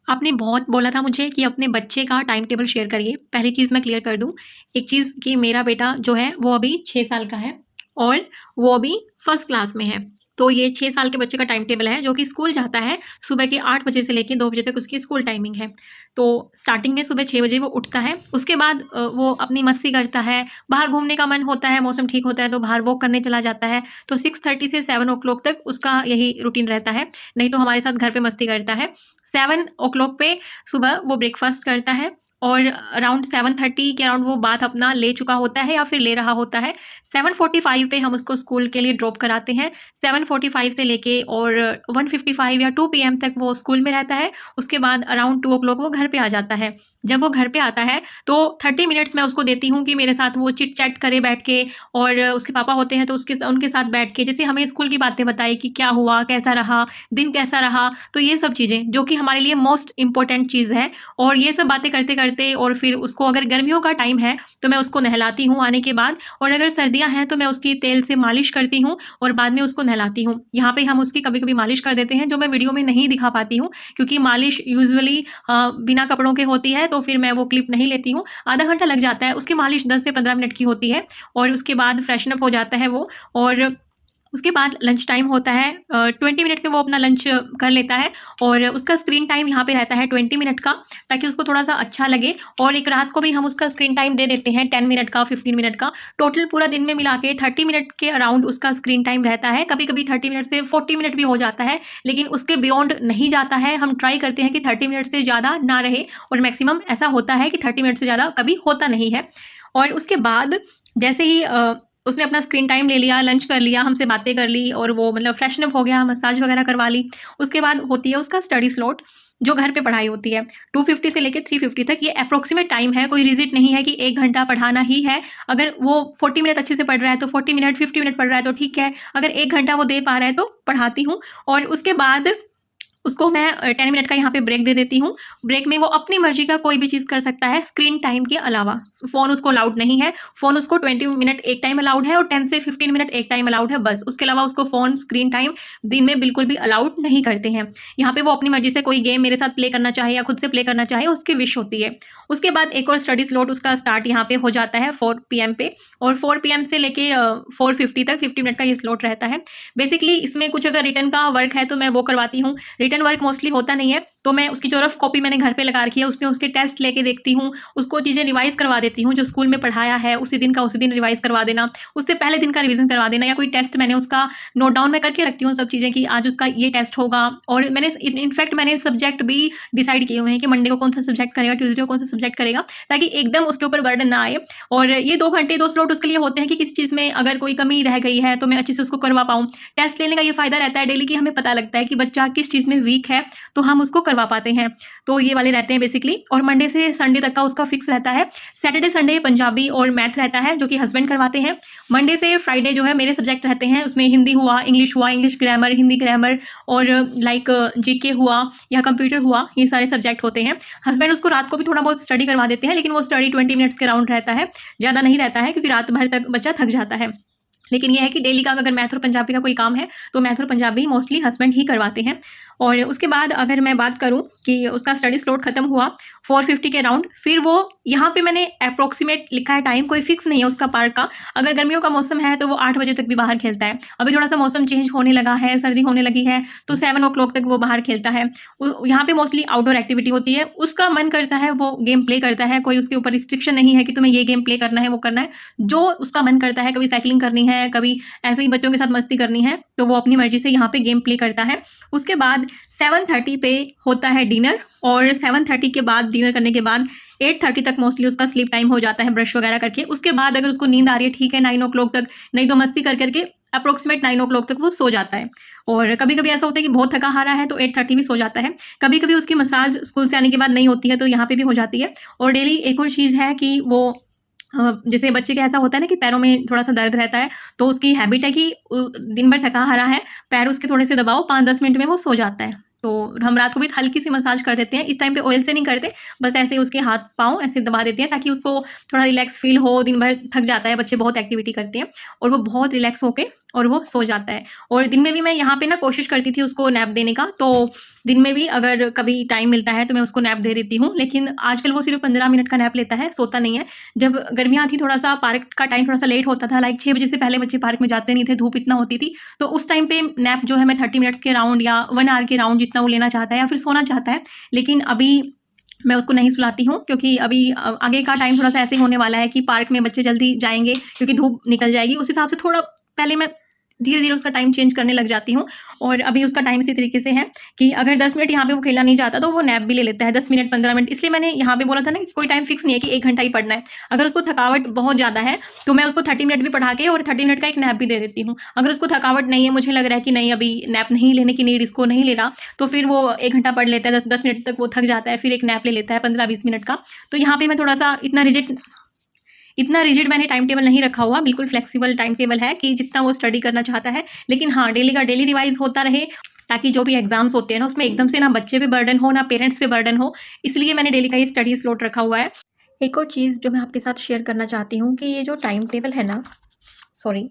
आपने बहुत बोला था मुझे कि अपने बच्चे का टाइम टेबल शेयर करिए। पहली चीज़ मैं क्लियर कर दूँ, एक चीज़ कि मेरा बेटा जो है वो अभी 6 साल का है और वो अभी फर्स्ट क्लास में है। तो ये 6 साल के बच्चे का टाइम टेबल है जो कि स्कूल जाता है, सुबह के 8 बजे से लेके 2 बजे तक उसकी स्कूल टाइमिंग है। तो स्टार्टिंग में सुबह 6 बजे वो उठता है, उसके बाद वो अपनी मस्ती करता है, बाहर घूमने का मन होता है, मौसम ठीक होता है तो बाहर वॉक करने चला जाता है। तो 6:30 से 7 ओ क्लॉक तक उसका यही रूटीन रहता है, नहीं तो हमारे साथ घर पे मस्ती करता है। 7 ओ क्लॉक पे सुबह वो ब्रेकफास्ट करता है और अराउंड 7:30 के अराउंड वो बाथ अपना ले चुका होता है या फिर ले रहा होता है। 7:45 पे हम उसको स्कूल के लिए ड्रॉप कराते हैं। 7:45 से लेके और 1:55 या 2 पीएम तक वो स्कूल में रहता है। उसके बाद अराउंड 2 ओ क्लॉक वो घर पे आ जाता है। जब वो घर पे आता है तो 30 मिनट्स मैं उसको देती हूँ कि मेरे साथ वो चिट-चैट करे बैठ के, और उसके पापा होते हैं तो उनके साथ बैठ के जैसे हमें स्कूल की बातें बताए कि क्या हुआ, कैसा रहा, दिन कैसा रहा। तो ये सब चीज़ें जो कि हमारे लिए मोस्ट इम्पोर्टेंट चीज़ है, और ये सब बातें करते-करते और फिर उसको अगर गर्मियों का टाइम है तो मैं उसको नहलाती हूँ आने के बाद, और अगर सर्दियाँ हैं तो मैं उसकी तेल से मालिश करती हूँ और बाद में उसको नहलाती हूँ। यहाँ पे हम उसकी कभी-कभी मालिश कर देते हैं जो मैं वीडियो में नहीं दिखा पाती हूँ, क्योंकि मालिश यूजुअली बिना कपड़ों के होती है तो फिर मैं वो क्लिप नहीं लेती हूँ। आधा घंटा लग जाता है, उसकी मालिश 10 से 15 मिनट की होती है और उसके बाद फ्रेशन अप हो जाता है वो, और उसके बाद लंच टाइम होता है। 20 मिनट में वो अपना लंच कर लेता है और उसका स्क्रीन टाइम यहाँ पे रहता है 20 मिनट का, ताकि उसको थोड़ा सा अच्छा लगे। और एक रात को भी हम उसका स्क्रीन टाइम दे देते हैं 10 मिनट का, 15 मिनट का। टोटल पूरा दिन में मिला के 30 मिनट के अराउंड उसका स्क्रीन टाइम रहता है। कभी कभी 30 मिनट से 40 मिनट भी हो जाता है, लेकिन उसके बियॉन्ड नहीं जाता है। हम ट्राई करते हैं कि 30 मिनट से ज़्यादा ना रहे, और मैक्सिमम ऐसा होता है कि 30 मिनट से ज़्यादा कभी होता नहीं है। और उसके बाद जैसे ही उसने अपना स्क्रीन टाइम ले लिया, लंच कर लिया, हमसे बातें कर ली और वो मतलब फ्रेशन अप हो गया, मसाज वगैरह करवा ली, उसके बाद होती है उसका स्टडी स्लॉट जो घर पे पढ़ाई होती है 2:50 से लेके 3:50 तक। ये अप्रोक्सीमेट टाइम है, कोई रिजिड नहीं है कि 1 घंटा पढ़ाना ही है। अगर वो 40 मिनट अच्छे से पढ़ रहा है तो 40 मिनट, 50 मिनट पढ़ रहा है तो ठीक है, अगर 1 घंटा वो दे पा रहा है तो पढ़ाती हूँ। और उसके बाद उसको मैं 10 मिनट का यहाँ पे ब्रेक दे देती हूँ। ब्रेक में वो अपनी मर्जी का कोई भी चीज़ कर सकता है स्क्रीन टाइम के अलावा। फ़ोन उसको अलाउड नहीं है। फ़ोन उसको 20 मिनट एक टाइम अलाउड है और 10 से 15 मिनट एक टाइम अलाउड है, बस। उसके अलावा उसको फ़ोन स्क्रीन टाइम दिन में बिल्कुल भी अलाउड नहीं करते हैं। यहाँ पे वो अपनी मर्जी से कोई गेम मेरे साथ प्ले करना चाहे या खुद से प्ले करना चाहे, उसकी विश होती है। उसके बाद एक और स्टडी स्लॉट उसका स्टार्ट यहाँ पे हो जाता है 4 पीएम पे, और 4 पीएम से लेके 4:50 तक 50 मिनट का ये स्लॉट रहता है। बेसिकली इसमें कुछ अगर रिटर्न का वर्क है तो मैं वो करवाती हूँ। रिटर्न वर्क मोस्टली होता नहीं है तो मैं उसकी जो रफ कॉपी मैंने घर पे लगा रखी है उसमें उसके टेस्ट लेके देखती हूँ, उसको चीज़ें रिवाइज करवा देती हूँ। जो स्कूल में पढ़ाया है उसी दिन का उसी दिन रिवाइज करवा देना, उससे पहले दिन का रिवीजन करवा देना, या कोई टेस्ट मैंने उसका नोट डाउन में करके रखती हूँ सब चीज़ें कि आज उसका ये टेस्ट होगा। और मैंने इनफैक्ट मैंने सब्जेक्ट भी डिसाइड किए हुए हैं कि मंडे को कौन सा सब्जेक्ट करेगा, ट्यूजडे को कौन सा सब्जेक्ट करेगा, ताकि एकदम उसके ऊपर बर्डन ना आए। और ये 2 घंटे 2 स्लॉट उसके लिए होते हैं कि किसी चीज़ में अगर कोई कमी रह गई है तो मैं अच्छे से उसको करवा पाऊँ। टेस्ट लेने का ये फ़ायदा रहता है डेली कि हमें पता लगता है कि बच्चा किस चीज़ में वीक है, तो हम उसको करवा पाते हैं। तो ये वाले रहते हैं बेसिकली। और मंडे से संडे तक का उसका फिक्स रहता है। सैटरडे संडे पंजाबी और मैथ रहता है जो कि हस्बैंड करवाते हैं। मंडे से फ्राइडे जो है मेरे सब्जेक्ट रहते हैं, उसमें हिंदी हुआ, इंग्लिश ग्रामर, हिंदी ग्रामर, और लाइक जीके हुआ या कंप्यूटर हुआ, ये सारे सब्जेक्ट होते हैं। हस्बैंड उसको रात को भी थोड़ा बहुत स्टडी करवा देते हैं, लेकिन वो स्टडी 20 मिनट्स के राउंड रहता है, ज़्यादा नहीं रहता है, क्योंकि रात भर तक बच्चा थक जाता है। लेकिन ये है कि डेली का अगर मैथ और पंजाबी का कोई काम है तो मैथ और पंजाबी मोस्टली हस्बैंड ही करवाते हैं। और उसके बाद अगर मैं बात करूं कि उसका स्टडी स्लॉट खत्म हुआ 4:50 के अराउंड, फिर वो यहाँ पे मैंने अप्रोक्सीमेट लिखा है टाइम, कोई फिक्स नहीं है उसका पार्ट का। अगर गर्मियों का मौसम है तो वो 8 बजे तक भी बाहर खेलता है। अभी थोड़ा सा मौसम चेंज होने लगा है, सर्दी होने लगी है, तो 7 ओ क्लॉक तक वो बाहर खेलता है। यहाँ पे मोस्टली आउटडोर एक्टिविटी होती है। उसका मन करता है वो गेम प्ले करता है, कोई उसके ऊपर रिस्ट्रिक्शन नहीं है कि तुम्हें ये गेम प्ले करना है, वो करना है। जो उसका मन करता है, कभी साइकिलिंग करनी है, कभी ऐसे ही बच्चों के साथ मस्ती करनी है, तो वो अपनी मर्जी से यहाँ पे गेम प्ले करता है। उसके बाद 7:30 पे होता है डिनर, और 7:30 के बाद डिनर करने के बाद 8:30 तक मोस्टली उसका स्लीप टाइम हो जाता है ब्रश वगैरह करके। उसके बाद अगर उसको नींद आ रही है ठीक है 9 ओ क्लॉक तक, नहीं तो मस्ती कर करके अप्रोक्सीमेट 9 ओ क्लॉक तक वो सो जाता है। और कभी कभी ऐसा होता है कि बहुत थका हारा है तो 8:30 में सो जाता है। कभी कभी उसकी मसाज स्कूल से आने के बाद नहीं होती है तो यहाँ पे भी हो जाती है। और डेली एक और चीज़ है कि वो जैसे बच्चे का ऐसा होता है ना कि पैरों में थोड़ा सा दर्द रहता है, तो उसकी हैबिट है कि दिन भर थका हारा है, पैर उसके थोड़े से दबाओ, 5-10 मिनट में वो सो जाता है। तो हम रात को भी हल्की सी मसाज कर देते हैं। इस टाइम पे ऑयल से नहीं करते, बस ऐसे उसके हाथ पाँव ऐसे दबा देते हैं ताकि उसको थोड़ा रिलैक्स फील हो। दिन भर थक जाता है, बच्चे बहुत एक्टिविटी करते हैं, और वो बहुत रिलैक्स होके और वो सो जाता है। और दिन में भी मैं यहाँ पे ना कोशिश करती थी उसको नैप देने का, तो दिन में भी अगर कभी टाइम मिलता है तो मैं उसको नैप दे देती हूँ, लेकिन आजकल वो सिर्फ 15 मिनट का नैप लेता है, सोता नहीं है। जब गर्मियाँ थी थोड़ा सा पार्क का टाइम थोड़ा सा लेट होता था, लाइक 6 बजे से पहले बच्चे पार्क में जाते नहीं थे, धूप इतना होती थी, तो उस टाइम पे नैप जो है मैं 30 मिनट्स के राउंड या 1 आवर के राउंड जितना वो लेना चाहता है या फिर सोना चाहता है। लेकिन अभी मैं उसको नहीं सुलाती हूँ, क्योंकि अभी आगे का टाइम थोड़ा सा ऐसे होने वाला है कि पार्क में बच्चे जल्दी जाएंगे क्योंकि धूप निकल जाएगी। उस हिसाब से थोड़ा पहले मैं धीरे धीरे उसका टाइम चेंज करने लग जाती हूँ। और अभी उसका टाइम इसी तरीके से है कि अगर 10 मिनट यहाँ पे वो खेलना नहीं चाहता तो वो नैप भी ले लेता है 10 मिनट 15 मिनट। इसलिए मैंने यहाँ पे बोला था ना कि कोई टाइम फिक्स नहीं है कि 1 घंटा ही पढ़ना है। अगर उसको थकावट बहुत ज़्यादा है तो मैं उसको 30 मिनट भी पढ़ा के और 30 मिनट का एक नैप भी दे देती हूँ। अगर उसको थकावट नहीं है, मुझे लग रहा है कि नहीं अभी नैप नहीं लेने की नीड इसको नहीं ले रहा, तो फिर वो 1 घंटा पढ़ लेता है, 10 मिनट तक वो थक जाता है, फिर एक नैप ले लेता है 15-20 मिनट का। तो यहाँ पे मैं थोड़ा सा इतना रिजिड मैंने टाइम टेबल नहीं रखा हुआ, बिल्कुल फ्लेक्सिबल टाइम टेबल है कि जितना वो स्टडी करना चाहता है। लेकिन हाँ, डेली का डेली रिवाइज होता रहे, ताकि जो भी एग्जाम्स होते हैं ना उसमें एकदम से ना बच्चे पे बर्डन हो ना पेरेंट्स पे बर्डन हो, इसलिए मैंने डेली का ये स्टडी स्लॉट रखा हुआ है। एक और चीज़ जो मैं आपके साथ शेयर करना चाहती हूँ कि ये जो टाइम टेबल है ना, सॉरी,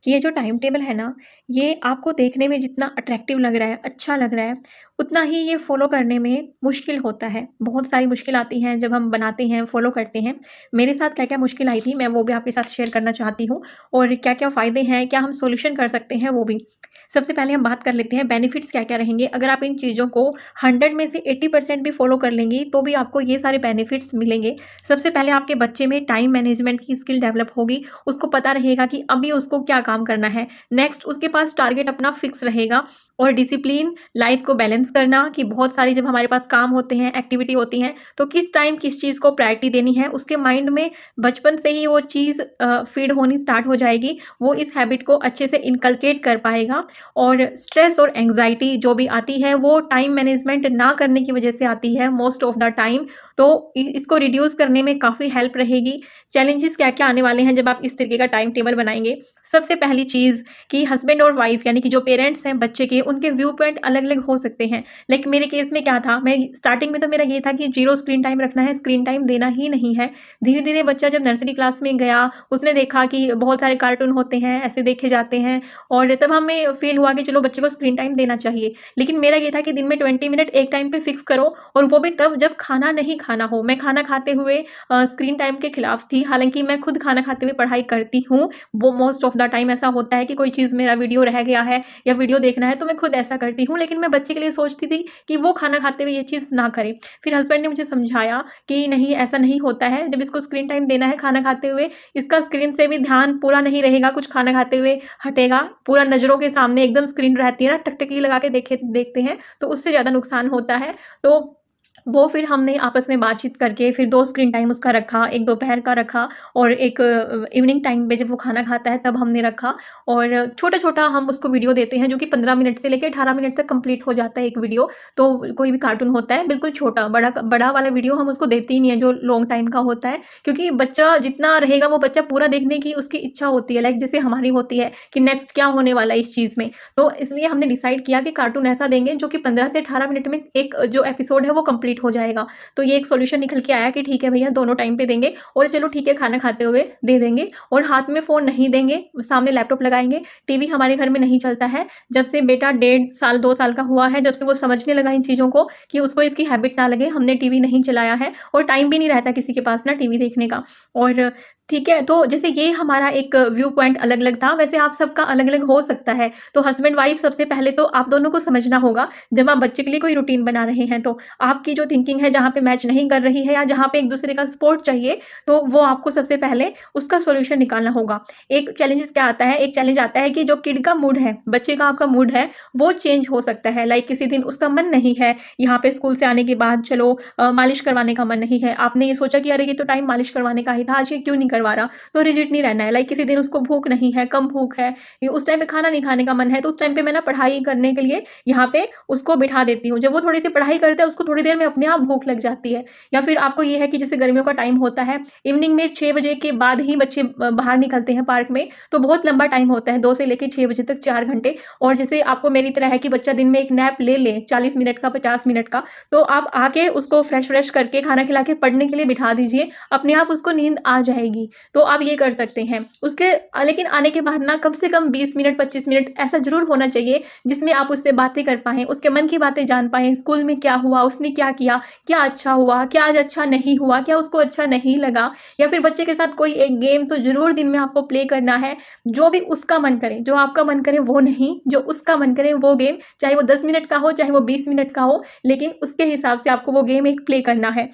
कि ये जो टाइम टेबल है ना, ये आपको देखने में जितना अट्रैक्टिव लग रहा है, अच्छा लग रहा है, उतना ही ये फ़ॉलो करने में मुश्किल होता है। बहुत सारी मुश्किल आती हैं जब हम बनाते हैं, फ़ॉलो करते हैं। मेरे साथ क्या-क्या मुश्किल आई थी, मैं वो भी आपके साथ शेयर करना चाहती हूँ, और क्या-क्या फ़ायदे हैं, क्या हम सॉल्यूशन कर सकते हैं, वो भी। सबसे पहले हम बात कर लेते हैं बेनिफिट्स क्या-क्या रहेंगे। अगर आप इन चीज़ों को 100 में से 80% भी फ़ॉलो कर लेंगी, तो भी आपको ये सारे बेनिफिट्स मिलेंगे। सबसे पहले आपके बच्चे में टाइम मैनेजमेंट की स्किल डेवलप होगी। उसको पता रहेगा कि अभी उसको क्या काम करना है। नेक्स्ट, उसके पास टारगेट अपना फिक्स रहेगा। और डिसिप्लिन, लाइफ को बैलेंस करना, कि बहुत सारी जब हमारे पास काम होते हैं, एक्टिविटी होती हैं, तो किस टाइम किस चीज़ को प्रायोरिटी देनी है, उसके माइंड में बचपन से ही वो चीज़ फीड होनी स्टार्ट हो जाएगी। वो इस हैबिट को अच्छे से इनकलकेट कर पाएगा। और स्ट्रेस और एंग्जाइटी जो भी आती है वो टाइम मैनेजमेंट ना करने की वजह से आती है मोस्ट ऑफ द टाइम, तो इसको रिड्यूस करने में काफ़ी हेल्प रहेगी। चैलेंजेस क्या-क्या आने वाले हैं जब आप इस तरीके का टाइम टेबल बनाएँगे? सबसे पहली चीज़ कि हस्बैंड और वाइफ यानी कि जो पेरेंट्स हैं बच्चे के, उनके व्यू पॉइंट अलग-अलग हो सकते हैं। लाइक मेरे केस में क्या था, मैं स्टार्टिंग में तो मेरा ये था कि 0 स्क्रीन टाइम रखना है, स्क्रीन टाइम देना ही नहीं है। धीरे-धीरे बच्चा जब नर्सरी क्लास में गया, उसने देखा कि बहुत सारे कार्टून होते हैं, ऐसे देखे जाते हैं, और तब हमें फ़ील हुआ कि चलो बच्चे को स्क्रीन टाइम देना चाहिए। लेकिन मेरा ये था कि दिन में 20 मिनट एक टाइम पे फ़िक्स करो, और वो भी तब जब खाना नहीं खाना हो। मैं खाना खाते हुए स्क्रीन टाइम के खिलाफ थी, हालाँकि मैं खुद खाना खाते हुए पढ़ाई करती हूँ। वो मोस्ट ऑफ द टाइम ऐसा होता है कि कोई चीज़ मेरा वीडियो रह गया है या वीडियो देखना है तो मैं खुद ऐसा करती हूँ, लेकिन मैं बच्चे के लिए सोचती थी कि वो खाना खाते हुए ये चीज़ ना करे। फिर हस्बैंड ने मुझे समझाया कि नहीं, ऐसा नहीं होता है, जब इसको स्क्रीन टाइम देना है खाना खाते हुए, इसका स्क्रीन से भी ध्यान पूरा नहीं रहेगा, कुछ खाना खाते हुए हटेगा, पूरा नज़रों के सामने एकदम स्क्रीन रहती है ना, टकटकी लगा के देखते हैं, तो उससे ज़्यादा नुकसान होता है। तो वो फिर हमने आपस में बातचीत करके फिर 2 स्क्रीन टाइम उसका रखा, एक दोपहर का रखा और एक इवनिंग टाइम पे जब वो खाना खाता है तब हमने रखा। और छोटा-छोटा हम उसको वीडियो देते हैं जो कि 15 मिनट से लेके 18 मिनट तक कंप्लीट हो जाता है एक वीडियो। तो कोई भी कार्टून होता है बिल्कुल छोटा, बड़ा वाला वीडियो हम उसको देते ही नहीं है जो लॉन्ग टाइम का होता है, क्योंकि बच्चा जितना रहेगा वो बच्चा पूरा देखने की उसकी इच्छा होती है, लाइक जैसे हमारी होती है कि नेक्स्ट क्या होने वाला है इस चीज़ में। तो इसलिए हमने डिसाइड किया कि कार्टून ऐसा देंगे जो कि 15 से 18 मिनट में एक जो एपिसोड है वो कंप्लीट हो जाएगा। तो ये एक सॉल्यूशन निकल के आया कि ठीक है भैया, दोनों टाइम पे देंगे, और चलो ठीक है खाना खाते हुए दे देंगे, और हाथ में फ़ोन नहीं देंगे, सामने लैपटॉप लगाएँगे। टीवी हमारे घर में नहीं चलता है। जब से बेटा 1.5 साल 2 साल का हुआ है, जब से वो समझने लगा इन चीज़ों को कि उसको इसकी हैबिट ना लगे, हमने टीवी नहीं चलाया है, और टाइम भी नहीं रहता किसी के पास ना टीवी देखने का। और ठीक है, तो जैसे ये हमारा एक व्यू पॉइंट अलग-अलग था, वैसे आप सबका अलग-अलग हो सकता है। तो हस्बैंड-वाइफ सबसे पहले तो आप दोनों को समझना होगा, जब आप बच्चे के लिए कोई रूटीन बना रहे हैं, तो आपकी जो थिंकिंग है जहाँ पे मैच नहीं कर रही है या जहाँ पे एक-दूसरे का सपोर्ट चाहिए, तो वो आपको सबसे पहले उसका सॉल्यूशन निकालना होगा। एक चैलेंजेस क्या आता है, एक चैलेंज आता है कि जो किड का मूड है, बच्चे का आपका मूड है, वो चेंज हो सकता है। लाइक किसी दिन उसका मन नहीं है, यहाँ पे स्कूल से आने के बाद चलो मालिश करवाने का मन नहीं है। आपने ये सोचा कि अरे ये तो टाइम मालिश करवाने का ही था, आज ये क्यों नहीं करवा रहा? तो रिजिड नहीं रहना है। लाइक किसी दिन उसको भूख नहीं है, कम भूख है, ये उस टाइम पे खाना नहीं खाने का मन है, तो उस टाइम पे मैं ना पढ़ाई करने के लिए यहाँ पे उसको बिठा देती हूँ। जब वो थोड़ी सी पढ़ाई करता है उसको थोड़ी देर में अपने आप भूख लग जाती है। या फिर आपको ये है कि जैसे गर्मियों का टाइम होता है, इवनिंग में 6 बजे के बाद ही बच्चे बाहर निकलते हैं पार्क में, तो बहुत लंबा टाइम होता है, 2 से लेके 6 बजे तक 4 घंटे। और जैसे आपको मेरी तरह है कि बच्चा दिन में एक नैप ले ले 40 मिनट का, 50 मिनट का, तो आप आके उसको फ्रेश करके खाना खिला के पढ़ने के लिए बिठा दीजिए, अपने आप उसको नींद आ जाएगी। तो आप ये कर सकते हैं। उसके लेकिन आने के बाद ना कम से कम 20 मिनट 25 मिनट ऐसा ज़रूर होना चाहिए जिसमें आप उससे बातें कर पाएँ, उसके मन की बातें जान पाएँ, स्कूल में क्या हुआ, उसने क्या किया, क्या अच्छा हुआ, क्या आज अच्छा नहीं हुआ, क्या उसको अच्छा नहीं लगा, या फिर बच्चे के साथ कोई एक गेम तो ज़रूर दिन में आपको प्ले करना है, जो भी उसका मन करे, जो आपका मन करे वो नहीं, जो उसका मन करे वो गेम, चाहे वो 10 मिनट का हो, चाहे वो 20 मिनट का हो, लेकिन उसके हिसाब से आपको वो गेम एक प्ले करना है।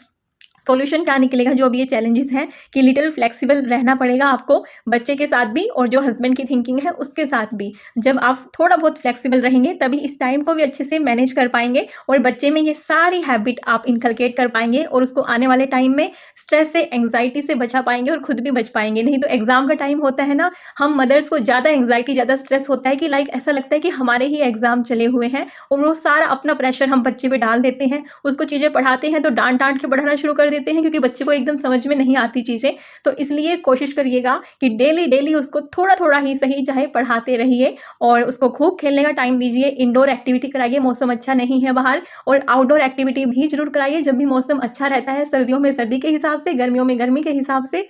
सॉल्यूशन क्या निकलेगा जो अभी ये चैलेंजेस हैं कि लिटिल फ्लेक्सिबल रहना पड़ेगा आपको, बच्चे के साथ भी और जो हस्बैंड की थिंकिंग है उसके साथ भी। जब आप थोड़ा बहुत फ्लेक्सिबल रहेंगे तभी इस टाइम को भी अच्छे से मैनेज कर पाएंगे और बच्चे में ये सारी हैबिट आप इनकलकेट कर पाएंगे और उसको आने वाले टाइम में स्ट्रेस से, एंग्जाइटी से बचा पाएंगे और खुद भी बच पाएंगे। नहीं तो एग्जाम का टाइम होता है ना, हम मदर्स को ज़्यादा एंग्जाइटी, ज़्यादा स्ट्रेस होता है कि लाइक ऐसा लगता है कि हमारे ही एग्जाम चले हुए हैं और वो सारा अपना प्रेशर हम बच्चे पे डाल देते हैं। उसको चीज़ें पढ़ाते हैं तो डांट डांट के पढ़ाना शुरू कर देते हैं क्योंकि बच्चे को एकदम समझ में नहीं आती चीज़ें। तो इसलिए कोशिश करिएगा कि डेली डेली उसको थोड़ा थोड़ा ही सही चाहे पढ़ाते रहिए और उसको खूब खेलने का टाइम दीजिए, इंडोर एक्टिविटी कराइए, मौसम अच्छा नहीं है बाहर, और आउटडोर एक्टिविटी भी जरूर कराइए जब भी मौसम अच्छा रहता है, सर्दियों में सर्दी के हिसाब से, गर्मियों में गर्मी के हिसाब से।